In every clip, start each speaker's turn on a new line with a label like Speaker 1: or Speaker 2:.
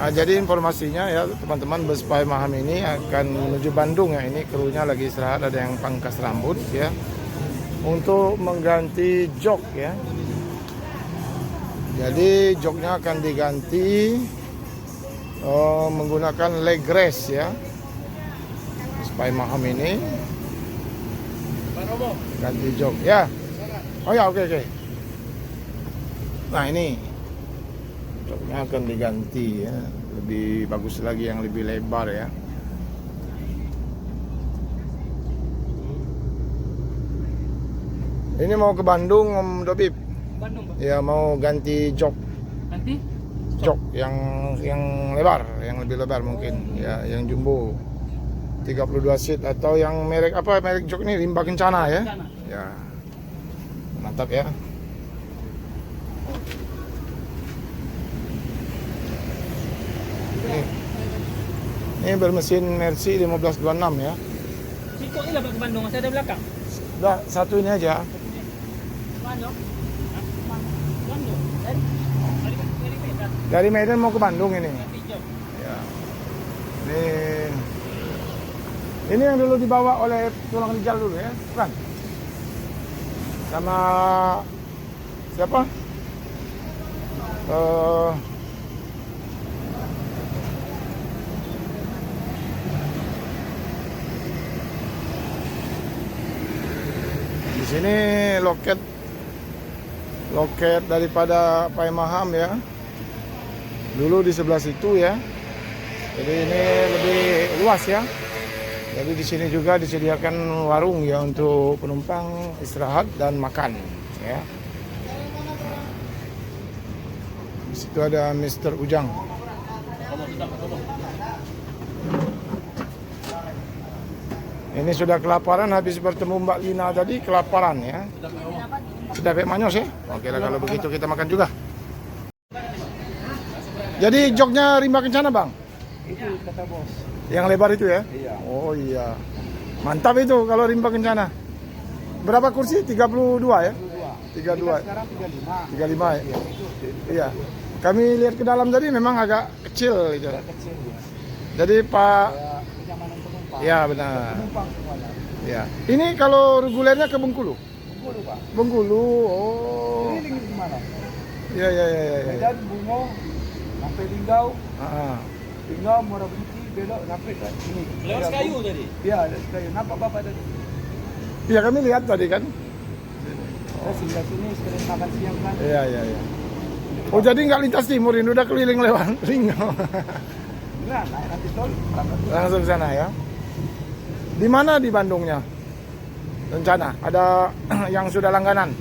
Speaker 1: Jadi informasinya ya teman-teman, bus Pai Maham ini akan menuju Bandung ya. Ini krunya lagi istirahat, ada yang pangkas rambut ya. Untuk mengganti jok ya. Jadi joknya akan diganti menggunakan leg rest ya. Bus Pai Maham ini ganti jok ya. Oh ya, oke. Nah ini joknya akan diganti ya, lebih bagus lagi, yang lebih lebar ya. Ini mau ke Bandung Om Dobib.
Speaker 2: Bandung, Pak.
Speaker 1: Ya mau ganti jok.
Speaker 2: Nanti
Speaker 1: Jok yang lebar, yang lebih lebar mungkin ya, yang jumbo 32 seat atau yang merek apa, merek jok ini Rimba Kencana ya.
Speaker 2: Kencana.
Speaker 1: Ya. Mantap ya. Ini bermesin Mercy 1526 ya.
Speaker 2: Siko ini lah Pak ke Bandung, masih ada belakang.
Speaker 1: Udah satu ini aja.
Speaker 2: Bandung. Bandung. Dari Medan.
Speaker 1: Dari Medan mau ke Bandung ini.
Speaker 2: Ganti jok.
Speaker 1: Ya. Ini yang dulu dibawa oleh Tulang Rijal dulu ya, bukan? Sama siapa? Di sini loket daripada Pai Maham ya. Dulu di sebelah situ ya. Jadi ini lebih luas ya. Jadi di sini juga disediakan warung ya untuk penumpang istirahat dan makan ya. Di situ ada Mr. Ujang. Ini sudah kelaparan habis bertemu Mbak Lina tadi, kelaparan ya. Sudah Pak Manyos ya. Oke lah kalau begitu kita makan juga. Jadi joknya Rimba Kencana Bang?
Speaker 3: Itu kata bos.
Speaker 1: Yang lebar itu ya?
Speaker 3: Iya.
Speaker 1: Oh iya. Mantap itu kalau Rimba Kencana. Berapa kursi? 32 ya? 32.
Speaker 3: Sekarang 35.
Speaker 1: 35 ya?
Speaker 3: Iya, itu
Speaker 1: Iya. Kami lihat ke dalam tadi memang agak kecil itu.
Speaker 3: kecil ya.
Speaker 1: Jadi Pak,
Speaker 3: Ya, kenyamanan penumpang.
Speaker 1: ya benar.
Speaker 3: Penumpang semuanya.
Speaker 1: Ya. Ini kalau regulernya ke Bengkulu?
Speaker 3: Bengkulu, Pak.
Speaker 1: Bengkulu. Oh.
Speaker 3: Keliling di mana?
Speaker 1: Iya.
Speaker 3: Medan, Bungo, sampai Linggau,
Speaker 1: Ah.
Speaker 3: Linggau, Muara Bunti, belok sampai ke sini.
Speaker 2: Lewat Sekayu tadi.
Speaker 3: Iya, ada Sekayu. Nampak Bapak tadi?
Speaker 1: Iya kami lihat tadi kan.
Speaker 3: Oh, singgah sini sekalian makan siang kan.
Speaker 1: Iya. Oh jadi nggak lintas timur ini, udah keliling lewat Ringgau.
Speaker 3: Nah, naik nanti tol, berangkat dulu.
Speaker 1: Langsung ke sana ya. Di mana di Bandungnya? Rencana ada yang sudah langganan?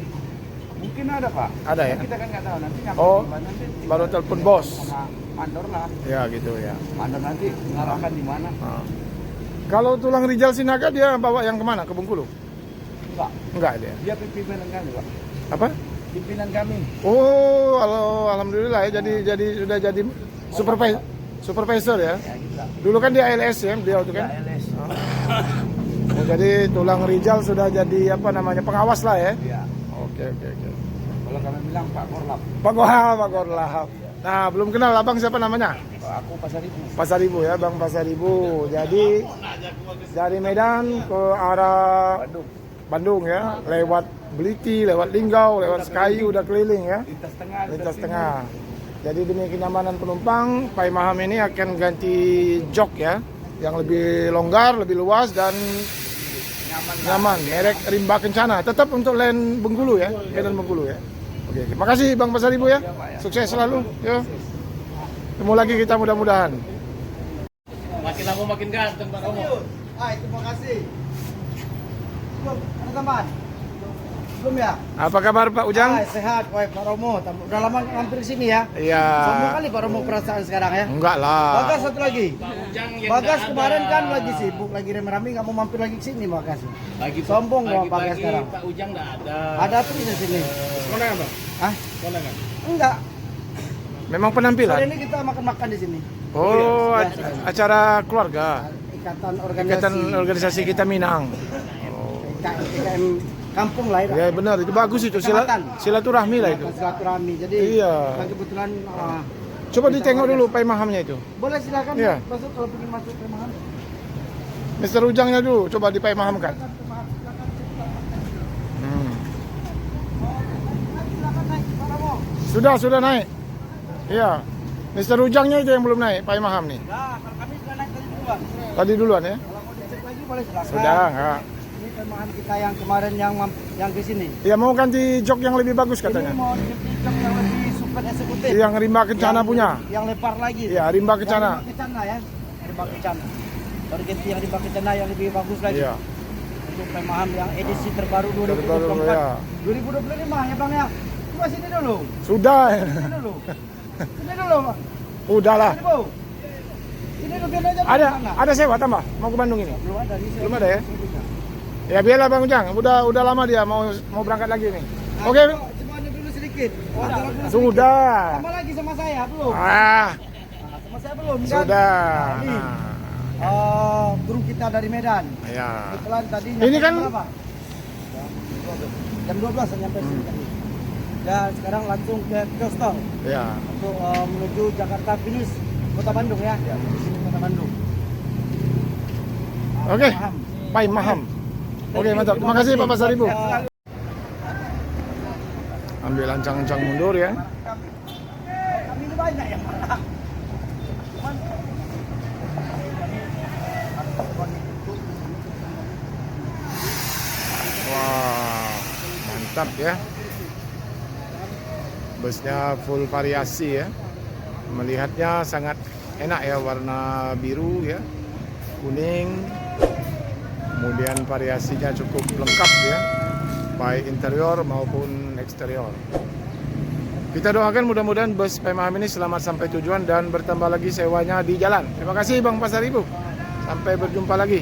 Speaker 3: Mungkin ada, Pak.
Speaker 1: Ada ya?
Speaker 3: Kita kan nggak tahu nanti nyampe
Speaker 1: Oh,
Speaker 3: di mana nanti.
Speaker 1: baru telepon bos.
Speaker 3: Sama Mandor lah.
Speaker 1: Ya gitu ya.
Speaker 3: Mandor nanti mengarahkan di mana?
Speaker 1: Nah. Kalau Tulang Rijal Sinaga dia bawa yang kemana? Ke Bengkulu?
Speaker 3: Enggak.
Speaker 1: Enggak dia.
Speaker 3: Dia pimpinan kami, Pak.
Speaker 1: Apa?
Speaker 3: Pimpinan kami.
Speaker 1: Oh, alhamdulillah ya. Jadi sudah jadi supervisor ya.
Speaker 3: Ya, gitu lah.
Speaker 1: Dulu kan dia ALS ya, dia itu kan.
Speaker 3: Ya, LS.
Speaker 1: Oh, jadi Tulang Rijal sudah jadi apa namanya, pengawas lah ya.
Speaker 3: Iya.
Speaker 1: Oke.
Speaker 3: Kalau kami bilang Pak Korlap.
Speaker 1: Pak Gorlahap. Nah, belum kenal abang siapa namanya?
Speaker 3: Aku Pasar Ibu.
Speaker 1: Pasaribu ya, Bang Pasaribu. Jadi dari Medan ke arah Bandung ya, lewat Beliti, lewat Linggau, lewat Sekayu, udah keliling ya. Lintas tengah. Jadi demi kenyamanan penumpang, Pai Maham ini akan ganti jok ya, yang lebih longgar, lebih luas dan nyaman. Merek Rimba Kencana. Tetap untuk line Bengkulu ya, Medan Bengkulu ya. Oke, terima kasih Bang Pasaribu ya. Sukses selalu. Ya. Ketemu lagi kita mudah-mudahan.
Speaker 2: Makin lama makin ganteng Pak Romo.
Speaker 3: Terima kasih. Belum, ada tambahan? Belum ya?
Speaker 1: Apa kabar Pak Ujang?
Speaker 3: Sehat, Pak Romo. Udah lama hampir sini ya.
Speaker 1: Iya.
Speaker 3: Sombong kali Pak Romo perasaan sekarang ya.
Speaker 1: Enggak lah.
Speaker 3: Bagas satu lagi.
Speaker 2: Pak Ujang yang
Speaker 3: Bagas
Speaker 2: nggak
Speaker 3: kemarin
Speaker 2: ada.
Speaker 3: kan lagi sibuk, lagi rame-rame nggak mau mampir lagi ke sini Bagas.
Speaker 2: Pagi
Speaker 3: Sombong Bagas
Speaker 2: pagi
Speaker 3: sekarang.
Speaker 2: Pak Ujang nggak ada.
Speaker 3: Ada tuh di sini.
Speaker 2: Kondangan Bang?
Speaker 3: Hah?
Speaker 2: Kondangan.
Speaker 3: Enggak.
Speaker 1: Memang
Speaker 3: Sore
Speaker 1: penampilan.
Speaker 3: ini kita makan-makan di sini.
Speaker 1: Oh,
Speaker 3: Iya.
Speaker 1: acara keluarga.
Speaker 3: Ikatan
Speaker 1: Organisasi kita Minang.
Speaker 3: IKM kampung lah
Speaker 1: Ya benar, itu bagus itu.
Speaker 3: Kecamatan.
Speaker 1: Silaturahmi lah itu.
Speaker 3: Silaturahmi. Jadi
Speaker 1: Iya.
Speaker 3: kebetulan
Speaker 1: Coba ditengok dulu Pai Mahamnya itu.
Speaker 3: Boleh silakan
Speaker 1: Iya.
Speaker 3: masuk kalau ingin masuk ke Maham.
Speaker 1: Mr. Ujangnya dulu, coba di Pai Mahamkan. Sudah naik. Iya. Mr. Ujangnya itu yang belum naik, Pai Maham nih.
Speaker 3: Nah, kalau kami sudah naik tadi duluan.
Speaker 1: Tadi duluan ya.
Speaker 3: Kalau mau dicek lagi boleh silakan.
Speaker 1: Sudah, enggak.
Speaker 3: Ini kelemahan kita yang kemarin yang ke sini.
Speaker 1: Ya mau ganti jok yang lebih bagus katanya.
Speaker 3: Ini mau dipinjam yang lebih super eksekutif.
Speaker 1: Yang rimba kencana punya.
Speaker 3: Yang lebar lagi.
Speaker 1: Iya, rimba kencana.
Speaker 3: Yang rimba kencana ya. Rimba kencana. Baru ganti yang rimba kencana yang lebih bagus lagi.
Speaker 1: Iya.
Speaker 3: Untuk pemahaman yang edisi terbaru 2024.
Speaker 1: Terbaru, ya.
Speaker 3: 2025 ya Bang ya. Coba sini dulu.
Speaker 1: Sudah.
Speaker 3: Sini dulu. Sini dulu, Bang.
Speaker 1: Udahlah.
Speaker 3: Sini, Bu. Sini dulu biar aja.
Speaker 1: Ada sewa tambah mau ke Bandung ini?
Speaker 3: Belum ada.
Speaker 1: Belum ada ya? Ya biarlah Bang Ujang, udah lama dia mau berangkat lagi nih. Oke.
Speaker 3: Coba anu dulu sedikit. Wawancara dulu sedikit.
Speaker 1: Sudah.
Speaker 3: Sama lagi sama saya belum?
Speaker 1: Ah,
Speaker 3: Nah, sama saya belum. Kan?
Speaker 1: sudah.
Speaker 3: Ini.
Speaker 1: Nah,
Speaker 3: Guru kita dari Medan.
Speaker 1: ya.
Speaker 3: Kebetulan tadi
Speaker 1: Ini
Speaker 3: nyampe
Speaker 1: kan-
Speaker 3: jam berapa? Jam 12 saya nyampe sini tadi. Dan sekarang langsung ke Kostol
Speaker 1: Ya.
Speaker 3: untuk menuju Jakarta finish Kota Bandung ya. Sini Kota Bandung.
Speaker 1: Oke.
Speaker 3: Paham.
Speaker 1: Pai Maham. Oke, mantap. Terima kasih Pak Pasaribu. Ambil ancang-ancang mundur ya.
Speaker 3: Kami ini banyak yang marah. Cuman
Speaker 1: Wah, mantap ya. Busnya full variasi ya. Melihatnya sangat enak ya, warna biru ya, kuning. Kemudian variasinya cukup lengkap ya, baik interior maupun eksterior. Kita doakan mudah-mudahan bus Pai Maham ini selamat sampai tujuan dan bertambah lagi sewanya di jalan. Terima kasih Bang Pasaribu. Sampai berjumpa lagi.